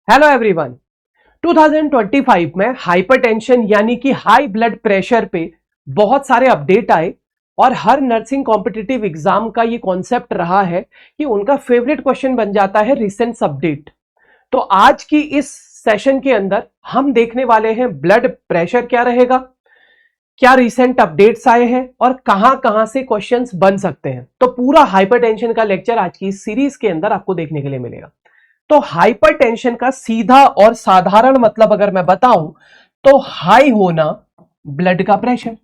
Hello everyone. 2025 में hypertension यानी कि हाई ब्लड प्रेशर पे बहुत सारे अपडेट आए और हर नर्सिंग कॉम्पिटिटिव एग्जाम का ये कॉन्सेप्ट रहा है कि उनका फेवरेट क्वेश्चन बन जाता है रिसेंट अपडेट। तो आज की इस सेशन के अंदर हम देखने वाले हैं ब्लड प्रेशर क्या रहेगा, क्या रिसेंट अपडेट्स आए हैं और कहां कहां से क्वेश्चंस बन सकते हैं। तो पूरा हाइपरटेंशन का लेक्चर आज की सीरीज के अंदर आपको देखने के लिए मिलेगा। तो हाइपरटेंशन का सीधा और साधारण मतलब अगर मैं बताऊं तो हाई होना ब्लड का प्रेशर।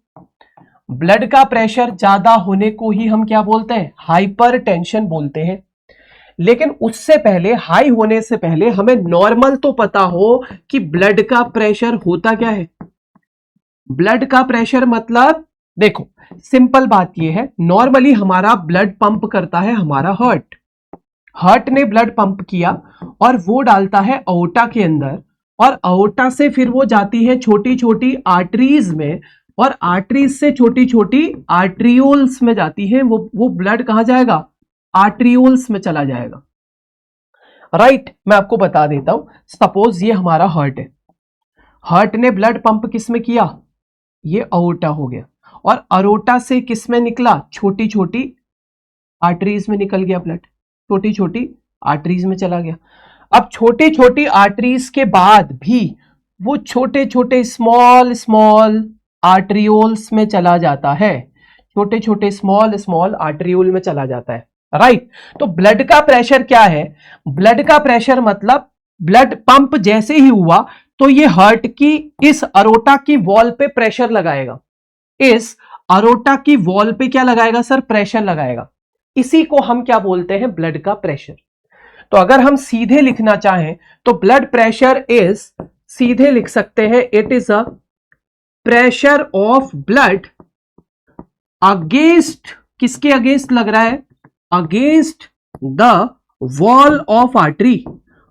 ब्लड का प्रेशर ज्यादा होने को ही हम क्या बोलते हैं, हाइपरटेंशन बोलते हैं। लेकिन उससे पहले, हाई होने से पहले हमें नॉर्मल तो पता हो कि ब्लड का प्रेशर होता क्या है। ब्लड का प्रेशर मतलब देखो, सिंपल बात यह है, नॉर्मली हमारा ब्लड पंप करता है हमारा हार्ट ने ब्लड पंप किया और वो डालता है अओर्टा के अंदर, और अओर्टा से फिर वो जाती है छोटी छोटी आर्टरीज में, और आर्टरीज से छोटी छोटी आर्ट्रियोल्स में जाती है। वो ब्लड कहां जाएगा, आर्ट्रियोल्स में चला जाएगा। राइट, मैं आपको बता देता हूं। सपोज ये हमारा हार्ट है, हार्ट ने ब्लड पंप किस में किया, ये अओर्टा हो गया, और अओर्टा से किस में निकला, छोटी छोटी आर्टरीज में निकल गया ब्लड, छोटी छोटी आर्टरीज में चला गया। अब छोटी छोटी आर्टरीज के बाद भी वो छोटे छोटे स्मॉल आर्ट्रियोल्स में चला जाता है, छोटे छोटे स्मॉल आर्ट्रियोल में चला जाता है। राइट, तो ब्लड का प्रेशर क्या है, ब्लड का प्रेशर मतलब ब्लड पंप जैसे ही हुआ तो ये हार्ट की इस अरोटा की वॉल पे प्रेशर लगाएगा, इस अरोटा की वॉल पे क्या लगाएगा सर, प्रेशर लगाएगा। इसी को हम क्या बोलते हैं, ब्लड का प्रेशर। तो अगर हम सीधे लिखना चाहें तो ब्लड प्रेशर इज, सीधे लिख सकते हैं, it is a pressure of blood against, किसके अगेंस्ट लग रहा है, against the wall of artery,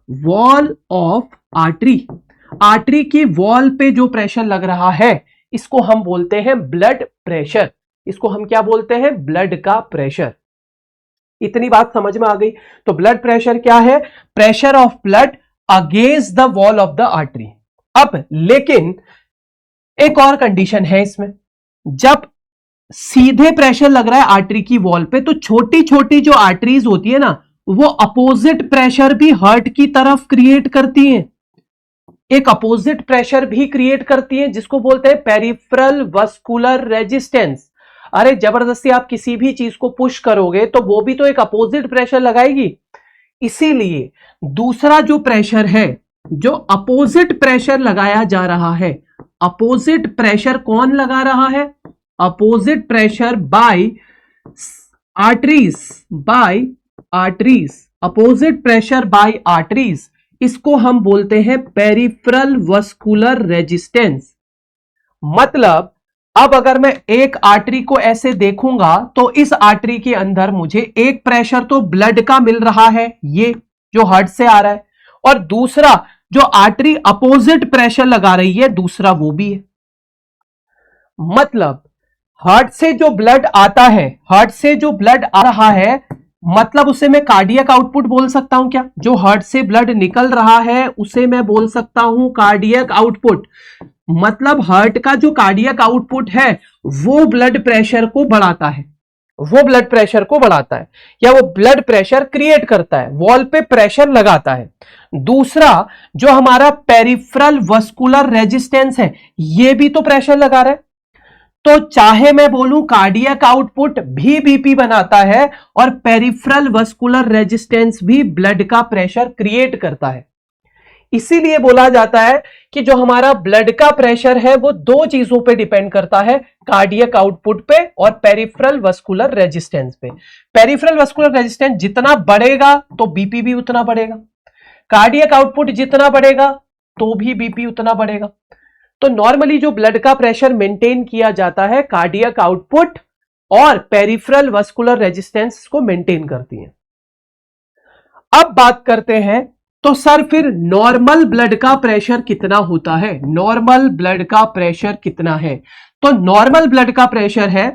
wall of artery. Artery की वॉल पे जो प्रेशर लग रहा है इसको हम बोलते हैं ब्लड प्रेशर। इसको हम क्या बोलते हैं, ब्लड का प्रेशर। इतनी बात समझ में आ गई। तो ब्लड प्रेशर क्या है, pressure of blood against the wall of the artery. अब लेकिन एक और कंडीशन है इसमें, जब सीधे प्रेशर लग रहा है आर्टरी की वॉल पे तो छोटी छोटी जो आर्टरीज होती है ना, वो अपोजिट प्रेशर भी हार्ट की तरफ क्रिएट करती हैं, एक अपोजिट प्रेशर भी क्रिएट करती हैं, जिसको बोलते हैं पेरिफेरल वस्कुलर रेजिस्टेंस। अरे जबरदस्ती आप किसी भी चीज को पुश करोगे तो वो भी तो एक अपोजिट प्रेशर लगाएगी। इसीलिए दूसरा जो प्रेशर है, जो अपोजिट प्रेशर लगाया जा रहा है, अपोजिट प्रेशर कौन लगा रहा है, opposite pressure by arteries, by arteries, opposite pressure by arteries, इसको हम बोलते हैं पेरिफेरल वस्कुलर रेजिस्टेंस। मतलब अब अगर मैं एक आर्टरी को ऐसे देखूंगा तो इस आर्टरी के अंदर मुझे एक प्रेशर तो ब्लड का मिल रहा है, ये जो हार्ट से आ रहा है, और दूसरा जो आर्टरी अपोजिट प्रेशर लगा रही है, दूसरा वो भी है। मतलब हार्ट से जो ब्लड आता है, हार्ट से जो ब्लड आ रहा है, मतलब उसे मैं कार्डियक आउटपुट बोल सकता हूं क्या, जो हार्ट से ब्लड निकल रहा है उसे मैं बोल सकता हूं कार्डियक आउटपुट। मतलब हार्ट का जो कार्डियक आउटपुट है वो ब्लड प्रेशर को बढ़ाता है, वो ब्लड प्रेशर को बढ़ाता है, या वो ब्लड प्रेशर क्रिएट करता है, वॉल पे प्रेशर लगाता है। दूसरा जो हमारा पेरिफेरल वस्कुलर रेजिस्टेंस है, ये भी तो प्रेशर लगा रहा है। तो चाहे मैं बोलूं कार्डियक आउटपुट भी बीपी बनाता है और पेरिफेरल वस्कुलर रेजिस्टेंस भी ब्लड का प्रेशर क्रिएट करता है। इसीलिए बोला जाता है कि जो हमारा ब्लड का प्रेशर है वो दो चीजों पे डिपेंड करता है, कार्डियक आउटपुट पे और पेरिफेरल वस्कुलर रेजिस्टेंस पे। पेरिफेरल वस्कुलर रेजिस्टेंस जितना बढ़ेगा तो बीपी भी उतना बढ़ेगा, कार्डियक आउटपुट जितना बढ़ेगा तो भी बीपी उतना बढ़ेगा। तो नॉर्मली जो ब्लड का प्रेशर मेंटेन किया जाता है, कार्डियक आउटपुट और पेरिफेरल वस्कुलर रेजिस्टेंस को मेंटेन करती है। अब बात करते हैं तो सर फिर नॉर्मल ब्लड का प्रेशर कितना होता है, नॉर्मल ब्लड का प्रेशर कितना है। तो नॉर्मल ब्लड का प्रेशर है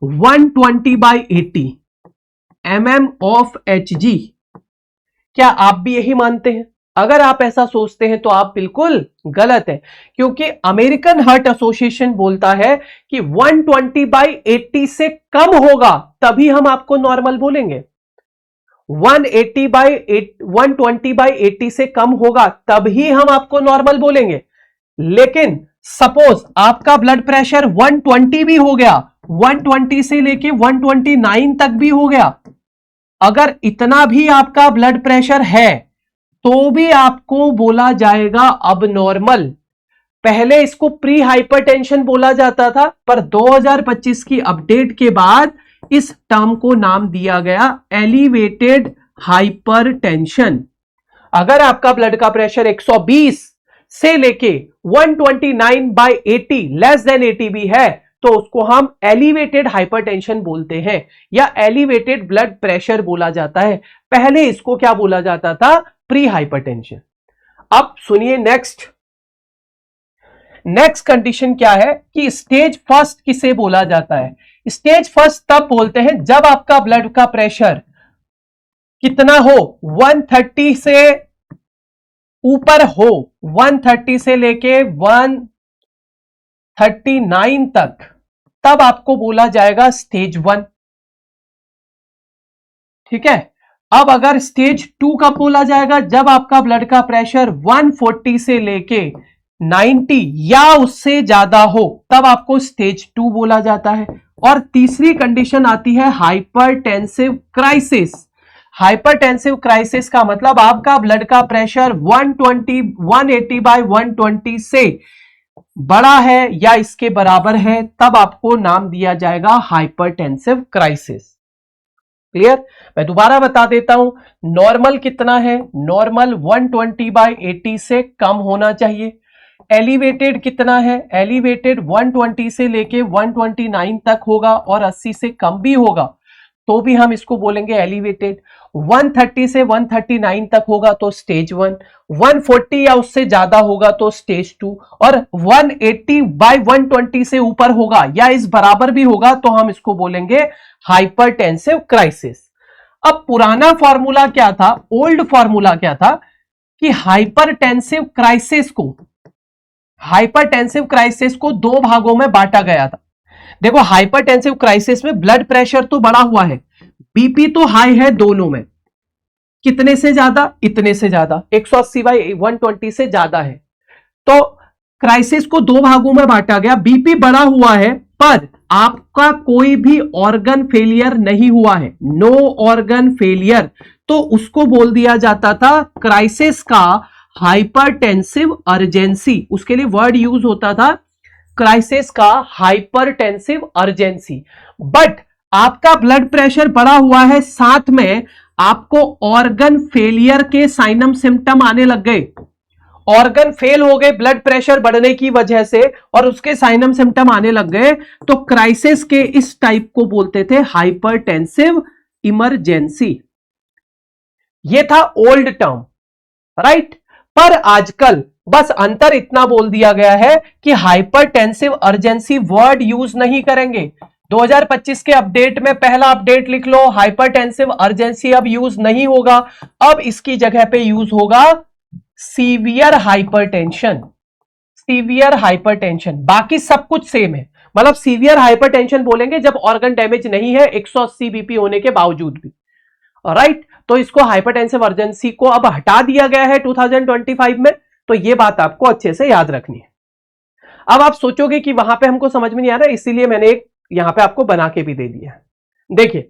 120/80 mm of Hg। क्या आप भी यही मानते हैं? अगर आप ऐसा सोचते हैं तो आप बिल्कुल गलत है, क्योंकि अमेरिकन हार्ट एसोसिएशन बोलता है कि 120/80 से कम होगा तभी हम आपको नॉर्मल बोलेंगे। 120/80 से कम होगा तभी हम आपको नॉर्मल बोलेंगे। लेकिन सपोज आपका ब्लड प्रेशर 120 भी हो गया, 120 से लेके 129 तक भी हो गया, अगर इतना भी आपका ब्लड प्रेशर है तो भी आपको बोला जाएगा अब नॉर्मल। पहले इसको प्री हाइपरटेंशन बोला जाता था, पर 2025 की अपडेट के बाद इस टर्म को नाम दिया गया एलिवेटेड हाइपरटेंशन। अगर आपका ब्लड का प्रेशर 120 से लेके 129/80 लेस देन 80 भी है तो उसको हम एलिवेटेड हाइपरटेंशन बोलते हैं या एलिवेटेड ब्लड प्रेशर बोला जाता है। पहले इसको क्या बोला जाता था? Pre hypertension. अब सुनिए नेक्स्ट कंडीशन क्या है कि स्टेज फर्स्ट किसे बोला जाता है? स्टेज फर्स्ट तब बोलते हैं जब आपका ब्लड का प्रेशर कितना हो, 130 से ऊपर हो, 130 से लेके 139 तक, तब आपको बोला जाएगा स्टेज 1। ठीक है। अब अगर स्टेज 2 कब बोला जाएगा? जब आपका ब्लड का प्रेशर 140 से लेके 90 या उससे ज्यादा हो, तब आपको स्टेज 2 बोला जाता है। और तीसरी कंडीशन आती है हाइपरटेंसिव क्राइसिस। हाइपरटेंसिव क्राइसिस का मतलब आपका ब्लड का प्रेशर 180/120 से बड़ा है या इसके बराबर है, तब आपको नाम दिया जाएगा हाइपरटेंसिव क्राइसिस। क्लियर? मैं दोबारा बता देता हूं, नॉर्मल कितना है? नॉर्मल 120/80 से कम होना चाहिए। एलिवेटेड कितना है? एलिवेटेड 120 से लेके 129 तक होगा और 80 से कम भी होगा तो भी हम इसको बोलेंगे एलिवेटेड। 130 से 139 तक होगा तो स्टेज 1, 140 या उससे ज्यादा होगा तो स्टेज 2, और 180/120 से ऊपर होगा या इस बराबर भी होगा तो हम इसको बोलेंगे हाइपरटेंसिव क्राइसिस। अब पुराना फॉर्मूला क्या था, ओल्ड फॉर्मूला क्या था कि हाइपरटेंसिव क्राइसिस को दो भागों में बांटा गया था। देखो, हाइपरटेंसिव क्राइसिस में ब्लड प्रेशर तो बढ़ा हुआ है, बीपी तो हाई है, दोनों में कितने से ज्यादा? इतने से ज्यादा, 180/120 से ज्यादा है। तो क्राइसिस को दो भागों में बांटा गया। बीपी बढ़ा हुआ है पर आपका कोई भी ऑर्गन फेलियर नहीं हुआ है, नो ऑर्गन फेलियर, तो उसको बोल दिया जाता था क्राइसिस का हाइपरटेंसिव अर्जेंसी। उसके लिए वर्ड यूज होता था क्राइसिस का हाइपरटेंसिव अर्जेंसी। बट आपका ब्लड प्रेशर बढ़ा हुआ है, साथ में आपको ऑर्गन फेलियर के साइनम सिम्टम आने लग गए, ऑर्गन फेल हो गए ब्लड प्रेशर बढ़ने की वजह से और उसके साइनम सिम्टम आने लग गए, तो क्राइसिस के इस टाइप को बोलते थे हाइपरटेंसिव इमरजेंसी। ये था ओल्ड टर्म, राइट। पर आजकल बस अंतर इतना बोल दिया गया है कि हाइपरटेंसिव अर्जेंसी वर्ड यूज नहीं करेंगे। 2025 के अपडेट में पहला अपडेट लिख लो, हाइपरटेंसिव अर्जेंसी अब यूज नहीं होगा, अब इसकी जगह पे यूज होगा सीवियर हाइपरटेंशन। सीवियर हाइपरटेंशन, बाकी सब कुछ सेम है। मतलब सीवियर हाइपरटेंशन बोलेंगे जब ऑर्गन डैमेज नहीं है 180 बीपी होने के बावजूद भी, राइट। तो इसको हाइपरटेंसिव अर्जेंसी को अब हटा दिया गया है 2025 में, तो ये बात आपको अच्छे से याद रखनी है। अब आप सोचोगे कि वहां पे हमको समझ में नहीं आ रहा, इसीलिए मैंने एक यहां पे आपको बना के भी दे दिया। देखिए,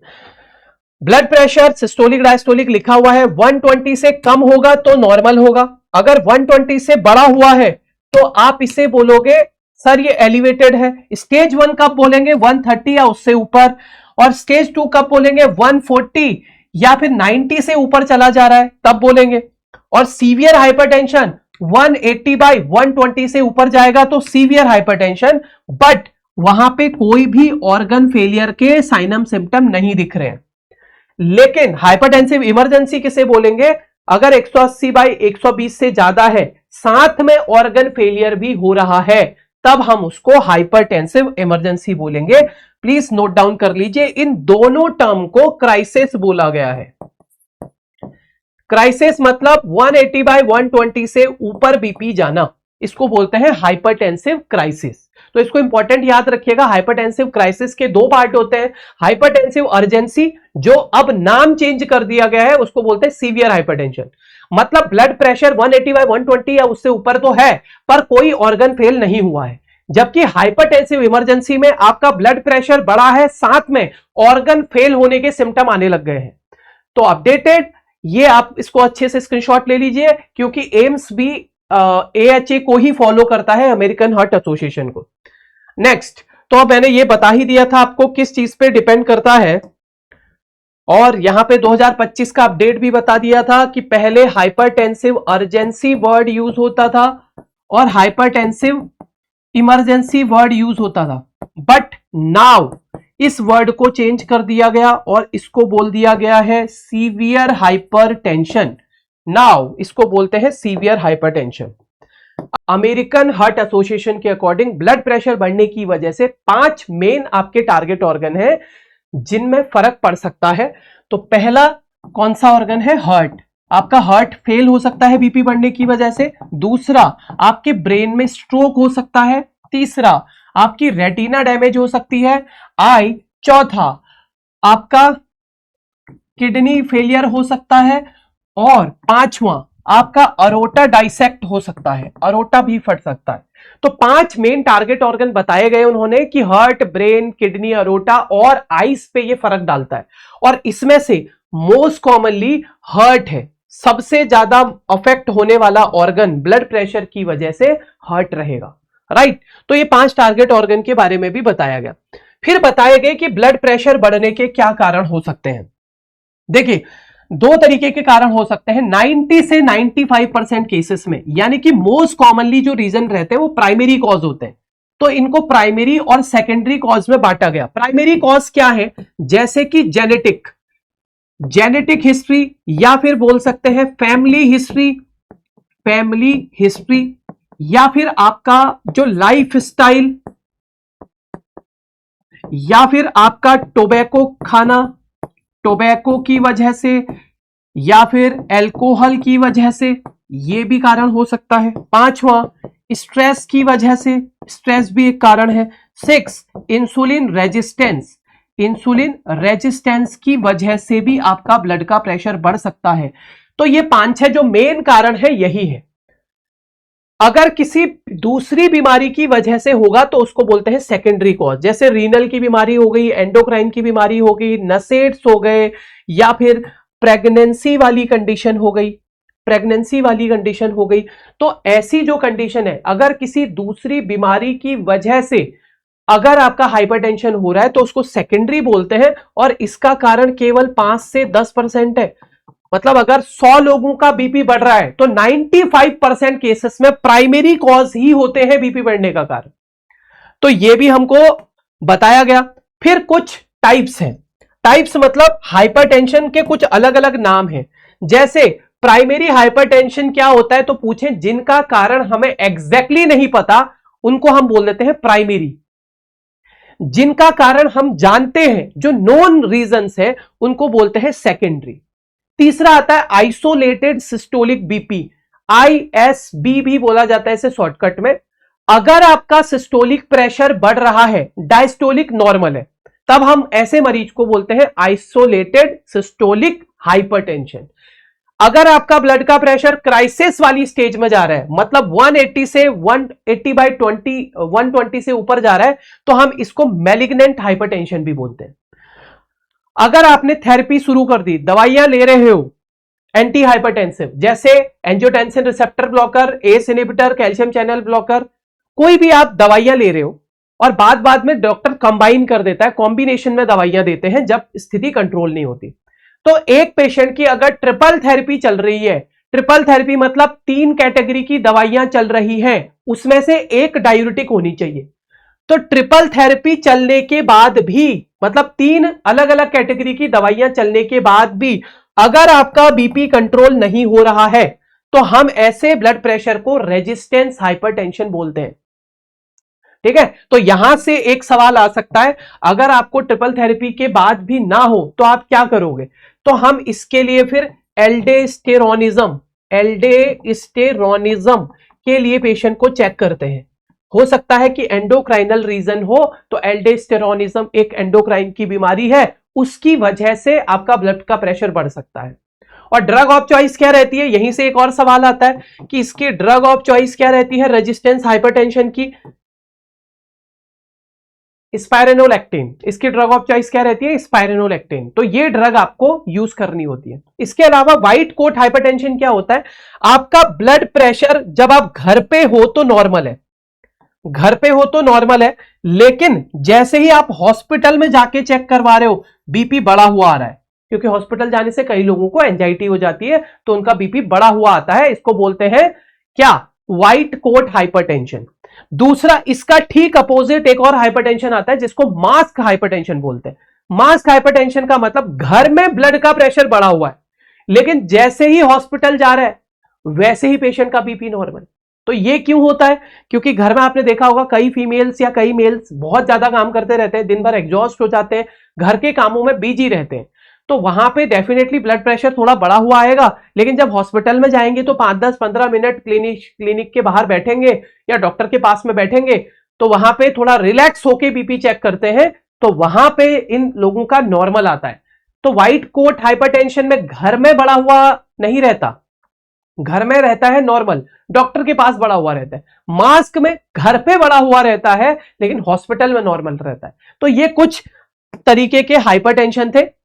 ब्लड प्रेशर सिस्टोलिक डायस्टोलिक लिखा हुआ है, 120 से कम होगा तो नॉर्मल होगा, अगर 120 से बड़ा हुआ है तो आप इसे बोलोगे सर ये एलिवेटेड है। स्टेज 1 कब बोलेंगे? 130 या उससे ऊपर, और स्टेज 2 कब बोलेंगे? 140 या फिर 90 से ऊपर चला जा रहा है तब बोलेंगे। और सीवियर हाइपरटेंशन 180/120 से ऊपर जाएगा तो सीवियर हाइपरटेंशन, बट वहां पे कोई भी ऑर्गन फेलियर के साइनम सिम्टम नहीं दिख रहे हैं। लेकिन हाइपरटेंसिव इमरजेंसी किसे बोलेंगे? अगर 180/120 से ज्यादा है, साथ में ऑर्गन फेलियर भी हो रहा है, तब हम उसको हाइपरटेंसिव इमरजेंसी बोलेंगे। प्लीज नोट डाउन कर लीजिए, इन दोनों टर्म को क्राइसिस बोला गया है। क्राइसिस मतलब 180/120 से ऊपर बीपी जाना, इसको बोलते हैं हाइपरटेंसिव क्राइसिस। तो इसको इंपॉर्टेंट याद रखिएगा, हाइपरटेंसिव क्राइसिस के दो पार्ट होते हैं, हाइपरटेंसिव अर्जेंसी, जो अब नाम चेंज कर दिया गया है, उसको बोलते हैं सीवियर हाइपरटेंशन। मतलब ब्लड प्रेशर 180/120 या उससे ऊपर तो है, पर कोई ऑर्गन फेल नहीं हुआ है। जबकि हाइपरटेंसिव इमरजेंसी में आपका ब्लड प्रेशर बढ़ा है, साथ में ऑर्गन फेल होने के सिम्टम आने लग गए हैं। तो अपडेटेड, ये आप इसको अच्छे से स्क्रीनशॉट ले लीजिए, क्योंकि एम्स भी AHA को ही फॉलो करता है, अमेरिकन हार्ट एसोसिएशन को। नेक्स्ट, तो अब मैंने ये बता ही दिया था आपको किस चीज पे डिपेंड करता है, और यहां पे 2025 का अपडेट भी बता दिया था कि पहले हाइपरटेंसिव अर्जेंसी वर्ड यूज होता था और हाइपरटेंसिव इमरजेंसी वर्ड यूज होता था, बट नाउ इस वर्ड को चेंज कर दिया गया और इसको बोल दिया गया है सीवियर हाइपरटेंशन। नाउ इसको बोलते हैं severe hypertension. American heart association के अकॉर्डिंग ब्लड प्रेशर बढ़ने की वजह से 5 मेन आपके टारगेट ऑर्गन है जिनमें फर्क पड़ सकता है। तो पहला कौन सा ऑर्गन है? हार्ट। आपका हार्ट फेल हो सकता है बीपी बढ़ने की वजह से। दूसरा, आपके ब्रेन में स्ट्रोक हो सकता है। तीसरा, आपकी रेटिना डैमेज हो सकती है, आई। चौथा, आपका किडनी फेलियर हो सकता है। और पांचवा, आपका अरोटा डाइसेक्ट हो सकता है, अरोटा भी फट सकता है। तो 5 मेन टारगेट ऑर्गन बताए गए उन्होंने कि हार्ट, ब्रेन, किडनी, अरोटा और आइस पे ये फर्क डालता है। और इसमें से मोस्ट कॉमनली हार्ट है, सबसे ज्यादा अफेक्ट होने वाला ऑर्गन ब्लड प्रेशर की वजह से हार्ट रहेगा, राइट। तो ये 5 टारगेट ऑर्गन के बारे में भी बताया गया। फिर बताए गए कि ब्लड प्रेशर बढ़ने के क्या कारण हो सकते हैं। देखिए, 2 तरीके के कारण हो सकते हैं 90 से 95% केसेस में, यानी कि मोस्ट कॉमनली जो रीजन रहते हैं वो प्राइमरी कॉज होते हैं। तो इनको प्राइमरी और सेकेंडरी कॉज में बांटा गया। प्राइमरी कॉज क्या है? जैसे कि जेनेटिक हिस्ट्री, या फिर बोल सकते हैं फैमिली हिस्ट्री, या फिर आपका जो लाइफ स्टाइल, या फिर आपका टोबैको खाना, टोबैको की वजह से, या फिर अल्कोहल की वजह से, यह भी कारण हो सकता है। पांचवा, स्ट्रेस की वजह से, स्ट्रेस भी एक कारण है। 6, इंसुलिन रेजिस्टेंस की वजह से भी आपका ब्लड का प्रेशर बढ़ सकता है। तो ये 5-6 जो मेन कारण है यही है। अगर किसी दूसरी बीमारी की वजह से होगा तो उसको बोलते हैं सेकेंडरी कॉज, जैसे रीनल की बीमारी हो गई, एंडोक्राइन की बीमारी हो गई, नसेट्स हो गए, या फिर प्रेगनेंसी वाली कंडीशन हो गई, तो ऐसी जो कंडीशन है, अगर किसी दूसरी बीमारी की वजह से अगर आपका हाइपरटेंशन हो रहा है तो उसको सेकेंडरी बोलते हैं, और इसका कारण केवल 5 से 10% है। मतलब अगर 100 लोगों का बीपी बढ़ रहा है तो 95% केसेस में प्राइमरी कॉज ही होते हैं बीपी बढ़ने का कारण। तो यह भी हमको बताया गया। फिर कुछ टाइप्स हैं। टाइप्स मतलब हाइपरटेंशन के कुछ अलग अलग नाम हैं। जैसे प्राइमरी हाइपरटेंशन क्या होता है, तो पूछें जिनका कारण हमें एग्जैक्टली नहीं पता उनको हम बोल देते हैं प्राइमरी। जिनका कारण हम जानते हैं, जो नोन रीजंस है, उनको बोलते हैं सेकेंडरी। तीसरा आता है आइसोलेटेड सिस्टोलिक बीपी, ISB भी बोला जाता है इसे शॉर्टकट में। अगर आपका सिस्टोलिक प्रेशर बढ़ रहा है, डायस्टोलिक नॉर्मल है, तब हम ऐसे मरीज को बोलते हैं आइसोलेटेड सिस्टोलिक हाइपरटेंशन। अगर आपका ब्लड का प्रेशर क्राइसिस वाली स्टेज में जा रहा है, मतलब 180 से 120 से ऊपर जा रहा है, तो हम इसको मैलिग्नेंट हाइपरटेंशन भी बोलते हैं। अगर आपने थेरेपी शुरू कर दी, दवाइयां ले रहे हो एंटी हाइपरटेंसिव, जैसे angiotensin receptor blocker, ACE inhibitor, calcium channel blocker, कोई भी आप दवाइयां ले रहे हो और बाद में डॉक्टर कंबाइन कर देता है, कॉम्बिनेशन में दवाइयां देते हैं जब स्थिति कंट्रोल नहीं होती। तो एक पेशेंट की अगर ट्रिपल थेरेपी चल रही है, ट्रिपल थेरेपी मतलब 3 कैटेगरी की दवाइयां चल रही हैं, उसमें से एक डायूरेटिक होनी चाहिए। तो ट्रिपल थेरेपी चलने के बाद भी, मतलब 3 अलग अलग कैटेगरी की दवाइयां चलने के बाद भी अगर आपका बीपी कंट्रोल नहीं हो रहा है, तो हम ऐसे ब्लड प्रेशर को रेजिस्टेंस हाइपरटेंशन बोलते हैं। ठीक है, तो यहां से एक सवाल आ सकता है, अगर आपको ट्रिपल थेरेपी के बाद भी ना हो तो आप क्या करोगे? तो हम इसके लिए फिर एल्डेस्टेरोनिज्म, एल्डेस्टेरोनिज्म के लिए पेशेंट को चेक करते हैं। हो सकता है कि एंडोक्राइनल रीजन हो, तो एल्डेस्टेरोनिज्म एक एंडोक्राइन की बीमारी है, उसकी वजह से आपका ब्लड का प्रेशर बढ़ सकता है। और ड्रग ऑफ चॉइस क्या रहती है, यहीं से एक और सवाल आता है कि इसकी ड्रग ऑफ चॉइस क्या रहती है रेजिस्टेंस हाइपरटेंशन की, स्पाइरेनोलैक्टिन। इसकी ड्रग ऑफ चॉइस क्या रहती है, स्पाइरेनोलैक्टिन। तो ये ड्रग आपको यूज करनी होती है। इसके अलावा व्हाइट कोट हाइपरटेंशन क्या होता है, आपका ब्लड प्रेशर जब आप घर पे हो तो नॉर्मल है, घर पे हो तो नॉर्मल है, लेकिन जैसे ही आप हॉस्पिटल में जाके चेक करवा रहे हो बीपी बढ़ा हुआ आ रहा है, क्योंकि हॉस्पिटल जाने से कई लोगों को एंजाइटी हो जाती है, तो उनका बीपी बढ़ा हुआ आता है। इसको बोलते हैं क्या, व्हाइट कोट हाइपरटेंशन। दूसरा, इसका ठीक अपोजिट एक और हाइपरटेंशन आता है जिसको मास्क हाइपरटेंशन बोलते हैं। मास्क हाइपरटेंशन का मतलब घर में ब्लड का प्रेशर बढ़ा हुआ है, लेकिन जैसे ही हॉस्पिटल जा रहा है वैसे ही पेशेंट का बीपी नॉर्मल। तो ये क्यों होता है, क्योंकि घर में आपने देखा होगा कई फीमेल्स या कई मेल्स बहुत ज्यादा काम करते रहते हैं, दिन भर एग्जॉस्ट हो जाते हैं, घर के कामों में बिजी रहते हैं, तो वहां पे डेफिनेटली ब्लड प्रेशर थोड़ा बढ़ा हुआ आएगा। लेकिन जब हॉस्पिटल में जाएंगे तो 5-10-15 मिनट क्लिनिक के बाहर बैठेंगे या डॉक्टर के पास में बैठेंगे, तो वहां पे थोड़ा रिलैक्स होके बीपी चेक करते हैं, तो वहां पे इन लोगों का नॉर्मल आता है। तो व्हाइट कोट हाइपरटेंशन में घर में बढ़ा हुआ नहीं रहता, घर में रहता है नॉर्मल, डॉक्टर के पास बढ़ा हुआ रहता है। मास्क में घर पे बढ़ा हुआ रहता है लेकिन हॉस्पिटल में नॉर्मल रहता है। तो ये कुछ तरीके के हाइपरटेंशन थे।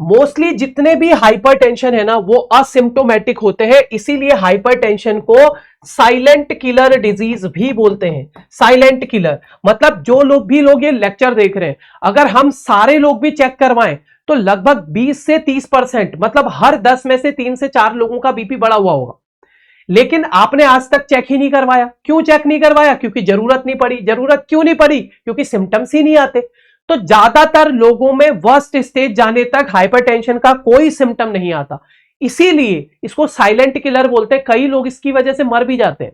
मोस्टली जितने भी हाइपरटेंशन है ना वो असिम्प्टोमेटिक होते हैं, इसीलिए हाइपरटेंशन को साइलेंट किलर डिजीज भी बोलते हैं। साइलेंट किलर मतलब जो लोग ये लेक्चर देख रहे हैं, अगर हम सारे लोग भी चेक करवाएं तो लगभग 20 से 30%, मतलब हर 10 में से 3 से 4 लोगों का बीपी बढ़ा हुआ होगा। लेकिन आपने आज तक चेक ही नहीं करवाया। क्यों चेक नहीं करवाया, क्योंकि जरूरत नहीं पड़ी। जरूरत क्यों नहीं पड़ी, क्योंकि सिम्टम्स ही नहीं आते। तो ज्यादातर लोगों में वर्स्ट स्टेज जाने तक हाइपरटेंशन का कोई सिम्टम नहीं आता, इसीलिए इसको साइलेंट किलर बोलते हैं। कई लोग इसकी वजह से मर भी जाते हैं।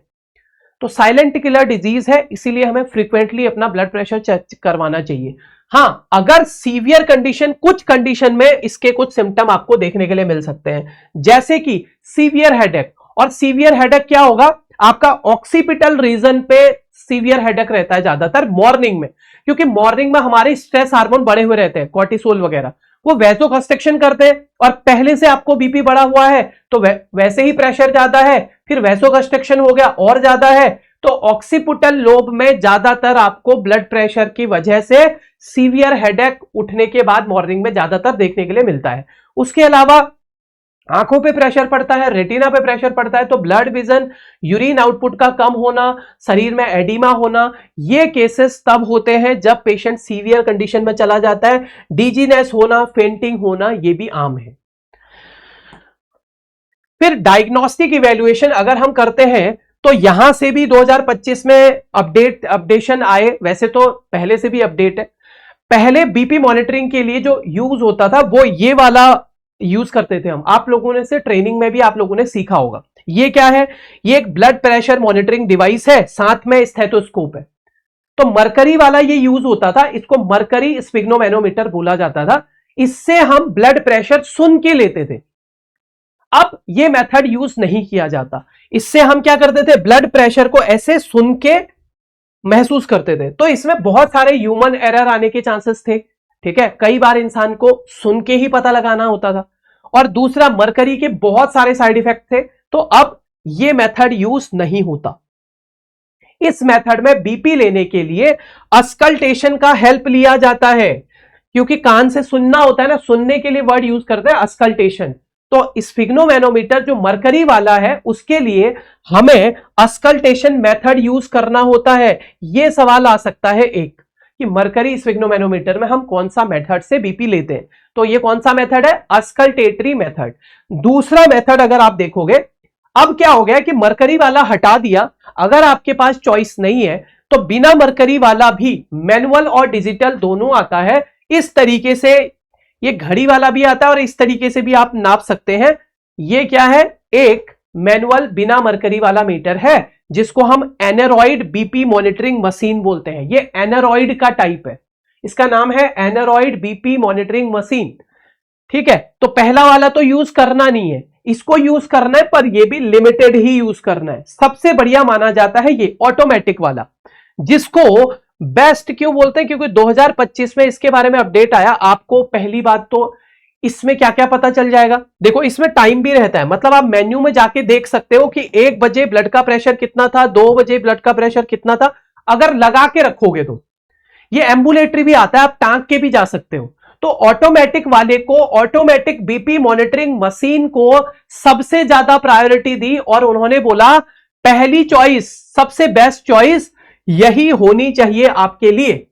तो साइलेंट किलर डिजीज है, इसीलिए हमें फ्रीक्वेंटली अपना ब्लड प्रेशर चेक करवाना चाहिए। हां, अगर सीवियर कंडीशन, कुछ कंडीशन में इसके कुछ सिम्टम आपको देखने के लिए मिल सकते हैं, जैसे कि सीवियर हेडेक। और सीवियर हेडेक क्या होगा, आपका ऑक्सीपिटल रीजन पे सीवियर हेडेक रहता है ज्यादातर मॉर्निंग में, क्योंकि मॉर्निंग में हमारे स्ट्रेस हार्मोन बढ़े हुए रहते हैं, कॉर्टिसोल वगैरह, वो वैसोकंस्ट्रिक्शन करते हैं। और पहले से आपको बीपी बढ़ा हुआ है तो वैसे ही प्रेशर ज्यादा है, फिर वैसोकंस्ट्रिक्शन हो गया और ज्यादा है, तो ऑक्सीपिटल लोब में ज्यादातर आपको ब्लड प्रेशर की वजह से सीवियर हेडेक उठने के बाद मॉर्निंग में ज्यादातर देखने के लिए मिलता है। उसके अलावा आंखों पे प्रेशर पड़ता है, रेटिना पे प्रेशर पड़ता है, तो ब्लड विजन, यूरिन आउटपुट का कम होना, शरीर में एडिमा होना, ये केसेस तब होते हैं जब पेशेंट सीवियर कंडीशन में चला जाता है। डिजीनेस होना, फेंटिंग होना, ये भी आम है। फिर डायग्नोस्टिक इवैल्यूएशन अगर हम करते हैं तो यहां से भी 2025 में अपडेशन आए, वैसे तो पहले से भी अपडेट है। पहले बीपी मॉनिटरिंग के लिए जो यूज होता था वो ये वाला यूज करते थे हम, आप लोगों ने से ट्रेनिंग में भी आप लोगों ने सीखा होगा। ये क्या है, ये एक ब्लड प्रेशर मॉनिटरिंग डिवाइस है, साथ में स्टेथोस्कोप है। तो मरकरी वाला ये यूज होता था, इसको मरकरी स्फिग्नोमेनोमीटर बोला जाता था। इससे हम ब्लड प्रेशर सुन के लेते थे। अब ये मेथड यूज नहीं किया जाता। इससे हम क्या करते थे, ब्लड प्रेशर को ऐसे सुन के महसूस करते थे। तो इसमें बहुत सारे ह्यूमन एरर आने के चांसेस थे, ठीक है। कई बार इंसान को सुन के ही पता लगाना होता था। और दूसरा, मरकरी के बहुत सारे साइड इफेक्ट थे, तो अब यह मेथड यूज नहीं होता। इस मेथड में बीपी लेने के लिए अस्कल्टेशन का हेल्प लिया जाता है, क्योंकि कान से सुनना होता है ना, सुनने के लिए वर्ड यूज करते हैं अस्कल्टेशन। तो स्फिग्नोमेनोमीटर जो मरकरी वाला है उसके लिए हमें अस्कल्टेशन मेथड यूज करना होता है। यह सवाल आ सकता है एक, कि मरकरी स्फिग्नोमेनोमीटर में हम कौन सा मेथड से बीपी लेते हैं। तो ये कौन सा मेथड है, अस्कल्टेटरी मेथड। दूसरा मेथड अगर आप देखोगे, अब क्या हो गया कि मरकरी वाला हटा दिया। अगर आपके पास चॉइस नहीं है तो बिना मरकरी वाला भी मैनुअल और डिजिटल दोनों आता है। इस तरीके से ये घड़ी वाला भी आता है और इस तरीके से भी आप नाप सकते हैं। ये क्या है, एक मैनुअल बिना मरकरी वाला मीटर है जिसको हम एनेरॉइड बीपी मॉनिटरिंग मशीन बोलते हैं। ये एनेरॉइड का टाइप है, इसका नाम है एनेरॉइड बीपी मॉनिटरिंग मशीन, ठीक है। तो पहला वाला तो यूज करना नहीं है, इसको यूज करना है, पर ये भी लिमिटेड ही यूज करना है। सबसे बढ़िया माना जाता है ये ऑटोमेटिक वाला, जिसको बेस्ट क्यों बोलते हैं, क्योंकि 2025 में इसके बारे में अपडेट आया। आपको पहली बात तो इसमें क्या क्या पता चल जाएगा, देखो इसमें टाइम भी रहता है, मतलब आप मेन्यू में जाके देख सकते हो कि 1 बजे ब्लड का प्रेशर कितना था, 2 बजे ब्लड का प्रेशर कितना था। अगर लगा के रखोगे तो ये एम्बुलेटरी भी आता है, आप टांग के भी जा सकते हो। तो ऑटोमेटिक वाले को, ऑटोमेटिक बीपी मॉनिटरिंग मशीन को सबसे ज्यादा प्रायोरिटी दी और उन्होंने बोला पहली चॉइस, सबसे बेस्ट चॉइस यही होनी चाहिए आपके लिए।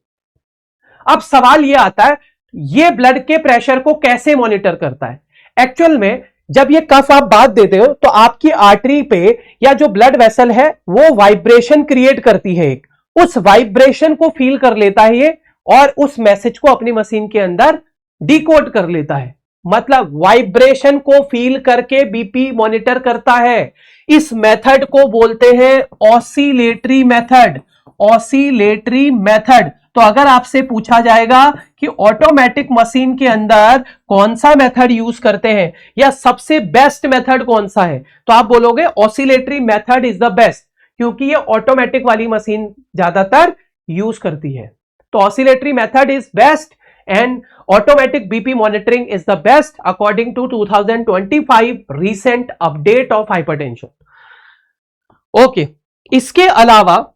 अब सवाल यह आता है, ये ब्लड के प्रेशर को कैसे मॉनिटर करता है? एक्चुअल में जब ये कफ आप बांध देते हो तो आपकी आर्टरी पे या जो ब्लड वेसल है वो वाइब्रेशन क्रिएट करती है, एक उस वाइब्रेशन को फील कर लेता है ये और उस मैसेज को अपनी मशीन के अंदर डिकोड कर लेता है। मतलब वाइब्रेशन को फील करके बीपी मॉनिटर करता है। इस मेथड को बोलते हैं ऑसिलेटरी मेथड, ऑसिलेटरी मेथड। तो अगर आपसे पूछा जाएगा कि ऑटोमेटिक मशीन के अंदर कौन सा मेथड यूज करते हैं या सबसे बेस्ट मेथड कौन सा है, तो आप बोलोगे oscillatory method is the best, क्योंकि ये ऑटोमेटिक वाली मशीन ज्यादातर यूज करती है। तो oscillatory method is best and automatic BP monitoring is the best according to 2025 recent update of hypertension. Okay, इसके अलावा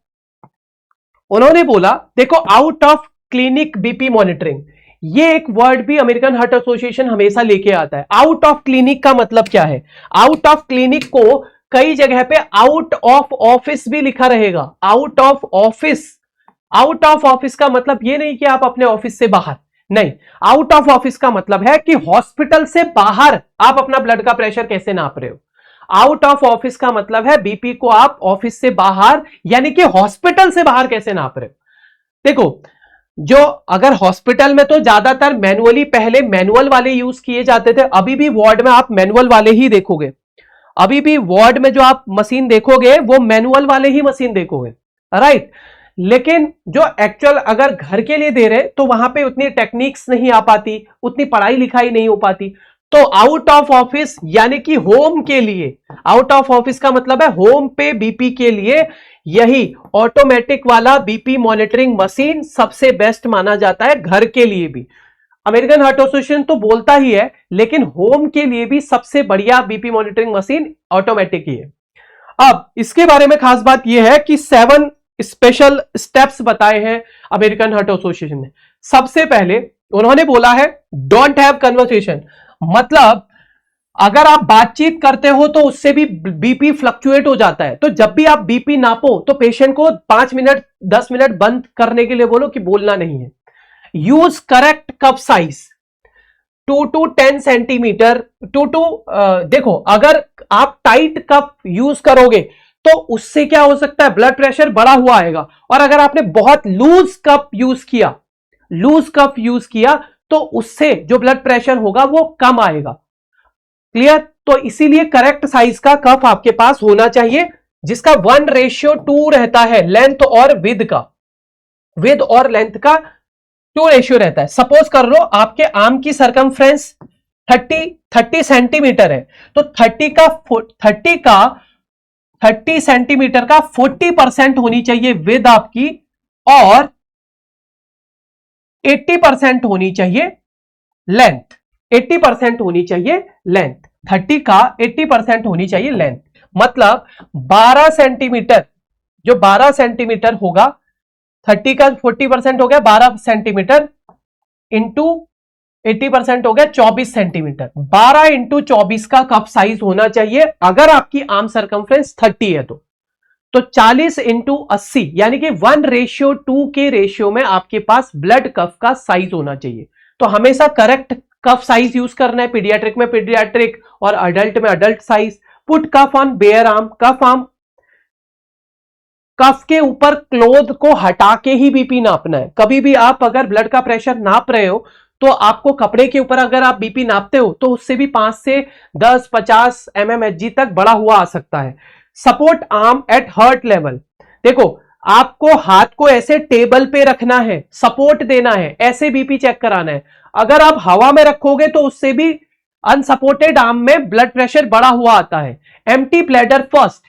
उन्होंने बोला, देखो out of clinic BP monitoring, ये एक वर्ड भी अमेरिकन हार्ट एसोसिएशन हमेशा लेके आता है। आउट ऑफ क्लिनिक का मतलब क्या है? आउट ऑफ क्लिनिक को कई जगह पे आउट ऑफ ऑफिस भी लिखा रहेगा। Out of office, out of office का मतलब ये नहीं कि आप अपने ऑफिस से बाहर, नहीं, आउट ऑफ ऑफिस का मतलब है कि हॉस्पिटल से बाहर आप अपना ब्लड का प्रेशर कैसे नाप रहे हो। आउट ऑफ ऑफिस का मतलब है बीपी को आप ऑफिस से बाहर यानी कि हॉस्पिटल से बाहर कैसे नाप रहे हो। देखो, जो अगर हॉस्पिटल में तो ज्यादातर मैनुअली, पहले मैनुअल वाले यूज किए जाते थे, अभी भी वार्ड में आप मैनुअल वाले ही देखोगे। अभी भी वार्ड में जो आप मशीन देखोगे वो मैनुअल वाले ही मशीन देखोगे, राइट। लेकिन जो एक्चुअल अगर घर के लिए दे रहे तो वहां पे उतनी टेक्निक्स नहीं आ पाती, उतनी पढ़ाई लिखाई नहीं हो पाती। तो आउट ऑफ ऑफिस यानी कि होम के लिए, आउट ऑफ ऑफिस का मतलब है होम पे बीपी के लिए यही ऑटोमेटिक वाला बीपी मॉनिटरिंग मशीन सबसे बेस्ट माना जाता है। घर के लिए भी अमेरिकन हार्ट एसोसिएशन तो बोलता ही है, लेकिन होम के लिए भी सबसे बढ़िया बीपी मॉनिटरिंग मशीन ऑटोमेटिक ही है। अब इसके बारे में खास बात यह है कि 7 स्पेशल स्टेप्स बताए हैं अमेरिकन हार्ट एसोसिएशन ने। सबसे पहले उन्होंने बोला है डोंट हैव कन्वर्सेशन, मतलब अगर आप बातचीत करते हो तो उससे भी बीपी फ्लक्चुएट हो जाता है। तो जब भी आप बीपी नापो तो पेशेंट को 5 मिनट 10 मिनट बंद करने के लिए बोलो कि बोलना नहीं है। Use correct cup size 2 to 10 centimetre, देखो अगर आप टाइट कप यूज करोगे तो उससे क्या हो सकता है, ब्लड प्रेशर बढ़ा हुआ आएगा। और अगर आपने बहुत लूज कप यूज किया, लूज कप यूज किया तो उससे जो ब्लड प्रेशर होगा वो कम आएगा। क्लियर? तो इसीलिए करेक्ट साइज का कप आपके पास होना चाहिए, जिसका 1:2 रहता है, लेंथ और विद का, विद और लेंथ का 2 रेशियो रहता है। सपोज कर लो आपके आर्म की सरकमफ्रेंस 30 सेंटीमीटर है, तो 30 सेंटीमीटर का 40% होनी चाहिए विद आपकी और 80% होनी चाहिए लेंथ। 80% होनी चाहिए लेंथ, 30 का 80% होनी चाहिए लेंथ। मतलब 12 सेंटीमीटर, जो 12 सेंटीमीटर होगा, 30 का 40% हो गया 12 सेंटीमीटर इंटू 80% हो गया 24 सेंटीमीटर। 12 इंटू 24 का कप साइज होना चाहिए अगर आपकी आर्म सरकमफ्रेंस 30 है तो 40 इंटू 80 यानी कि 1:2 के रेशियो में आपके पास ब्लड कफ का साइज होना चाहिए। तो हमेशा करेक्ट कफ साइज यूज करना है, पीडियाट्रिक में पीडियाट्रिक और अडल्ट में adult size. Put cuff on bare arm, cuff arm, cuff के ऊपर क्लोथ को हटा के ही बीपी नापना है। कभी भी आप अगर ब्लड का प्रेशर नाप रहे हो तो आपको कपड़े के ऊपर अगर आप बीपी नापते हो तो उससे भी 5 से 10-50 mmHg तक बढ़ा हुआ आ सकता है। Support arm at heart level, देखो आपको हाथ को ऐसे टेबल पे रखना है, सपोर्ट देना है, ऐसे बीपी चेक कराना है। अगर आप हवा में रखोगे तो उससे भी अनसपोर्टेड आर्म में ब्लड प्रेशर बढ़ा हुआ आता है। Empty bladder first,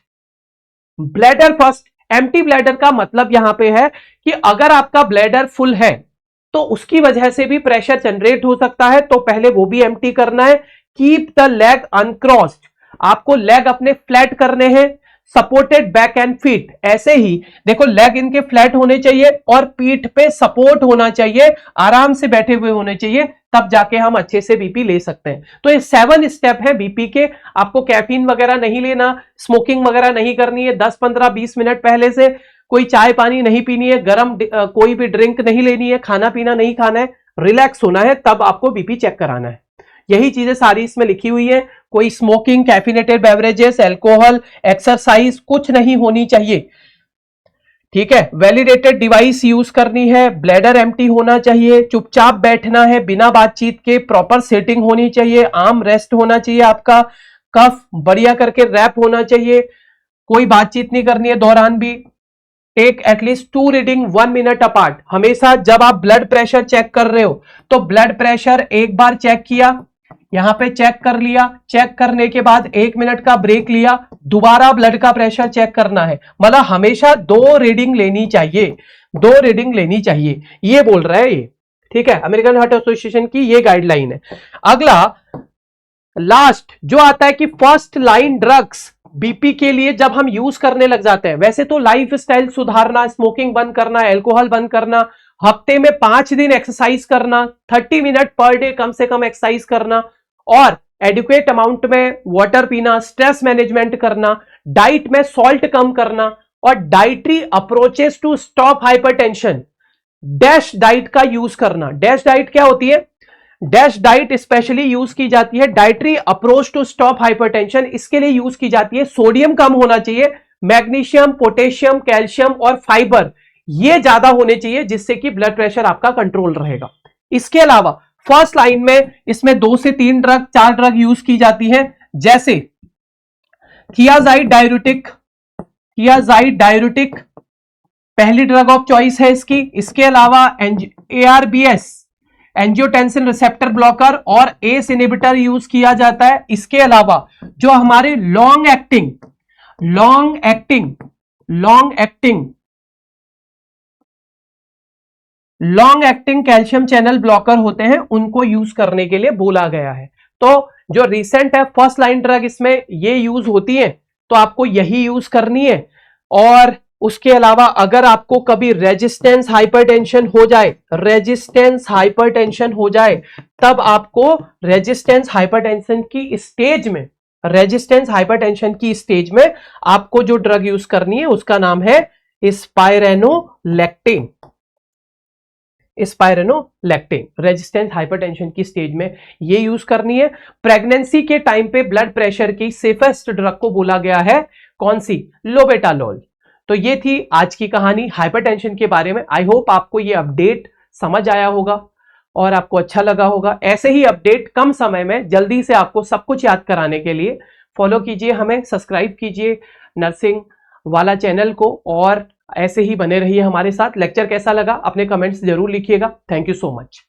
bladder first, empty bladder का मतलब यहां पे है कि अगर आपका ब्लैडर फुल है तो उसकी वजह से भी प्रेशर जनरेट हो सकता है, तो पहले वो भी एम्प्टी करना है। कीप द लेग अनक्रॉस्ड, आपको लेग अपने फ्लैट करने हैं। सपोर्टेड बैक एंड फीट, ऐसे ही देखो लेग इनके फ्लैट होने चाहिए और पीठ पे सपोर्ट होना चाहिए, आराम से बैठे हुए होने चाहिए, तब जाके हम अच्छे से बीपी ले सकते हैं। तो ये 7 स्टेप है बीपी के। आपको कैफीन वगैरह नहीं लेना, स्मोकिंग वगैरह नहीं करनी है, 10 15 20 मिनट पहले से कोई चाय पानी नहीं पीनी है, गर्म कोई भी ड्रिंक नहीं लेनी है, खाना पीना नहीं खाना है, रिलैक्स होना है, तब आपको बीपी चेक कराना है। यही चीजें सारी इसमें लिखी हुई है। कोई smoking, caffeinated beverages, alcohol, exercise कुछ नहीं होनी चाहिए, ठीक है। वैलिडेटेड डिवाइस यूज करनी है, ब्लैडर एम्प्टी होना चाहिए, चुपचाप बैठना है बिना बातचीत के, प्रॉपर सेटिंग होनी चाहिए, आर्म रेस्ट होना चाहिए आपका, कफ बढ़िया करके रैप होना चाहिए, कोई बातचीत नहीं करनी है दौरान भी। Take at least 2 reading 1 minute apart. हमेशा जब आप ब्लड प्रेशर चेक कर रहे हो तो ब्लड प्रेशर एक बार चेक किया, यहां पे चेक कर लिया, चेक करने के बाद 1 मिनट का ब्रेक लिया, दोबारा ब्लड का प्रेशर चेक करना है। मतलब हमेशा 2 रीडिंग लेनी चाहिए, 2 रीडिंग लेनी चाहिए, ये बोल रहा है ये, ठीक है। अमेरिकन हार्ट एसोसिएशन की ये गाइडलाइन है। अगला लास्ट जो आता है कि फर्स्ट लाइन ड्रग्स बीपी के लिए जब हम यूज करने लग जाते हैं, वैसे तो लाइफ स्टाइल सुधारना, स्मोकिंग बंद करना, अल्कोहल बंद करना, हफ्ते में 5 दिन एक्सरसाइज करना, 30 मिनट पर डे कम से कम एक्सरसाइज करना, और एडिक्वेट अमाउंट में वाटर पीना, स्ट्रेस मैनेजमेंट करना, डाइट में सॉल्ट कम करना, और dietary approaches to stop hypertension, dash diet का यूज करना। डैश डाइट क्या होती है? डैश डाइट स्पेशली यूज की जाती है dietary approach to stop hypertension, इसके लिए यूज की जाती है। सोडियम कम होना चाहिए, मैग्नीशियम, पोटेशियम, कैल्शियम और फाइबर ये ज्यादा होने चाहिए, जिससे कि ब्लड प्रेशर आपका कंट्रोल रहेगा। इसके अलावा फर्स्ट लाइन में इसमें 2 से 3 ड्रग, 4 ड्रग यूज की जाती हैं, जैसे थियाजाइड डाययूरेटिक, थियाजाइड डाययूरेटिक पहली ड्रग ऑफ चॉइस है इसकी। इसके अलावा ARBS एंजियोटेंसिन रिसेप्टर ब्लॉकर और एस इनहिबिटर यूज किया जाता है। इसके अलावा जो हमारे long acting calcium channel blocker होते हैं, उनको यूज करने के लिए बोला गया है। तो जो रिसेंट है फर्स्ट लाइन ड्रग इसमें ये यूज होती है, तो आपको यही यूज करनी है। और उसके अलावा अगर आपको कभी रेजिस्टेंस हाइपरटेंशन हो जाए, तब आपको रेजिस्टेंस हाइपरटेंशन की स्टेज में आपको जो ड्रग यूज करनी है उसका नाम है स्पाइरेनोलैक्टेन। रेजिस्टेंस हाइपरटेंशन की स्टेज में ये यूज करनी है। प्रेगनेंसी के टाइम पे ब्लड प्रेशर की सेफेस्ट ड्रग को बोला गया है कौन सी? लोबेटालोल। तो ये थी आज की कहानी हाइपरटेंशन के बारे में। आई होप आपको ये अपडेट समझ आया होगा और आपको अच्छा लगा होगा। ऐसे ही अपडेट कम समय में जल्दी से आपको सब कुछ याद कराने के लिए फॉलो कीजिए हमें, सब्सक्राइब कीजिए नर्सिंग वाला चैनल को, और ऐसे ही बने रहिए हमारे साथ। लेक्चर कैसा लगा अपने कमेंट्स जरूर लिखिएगा। Thank you so much.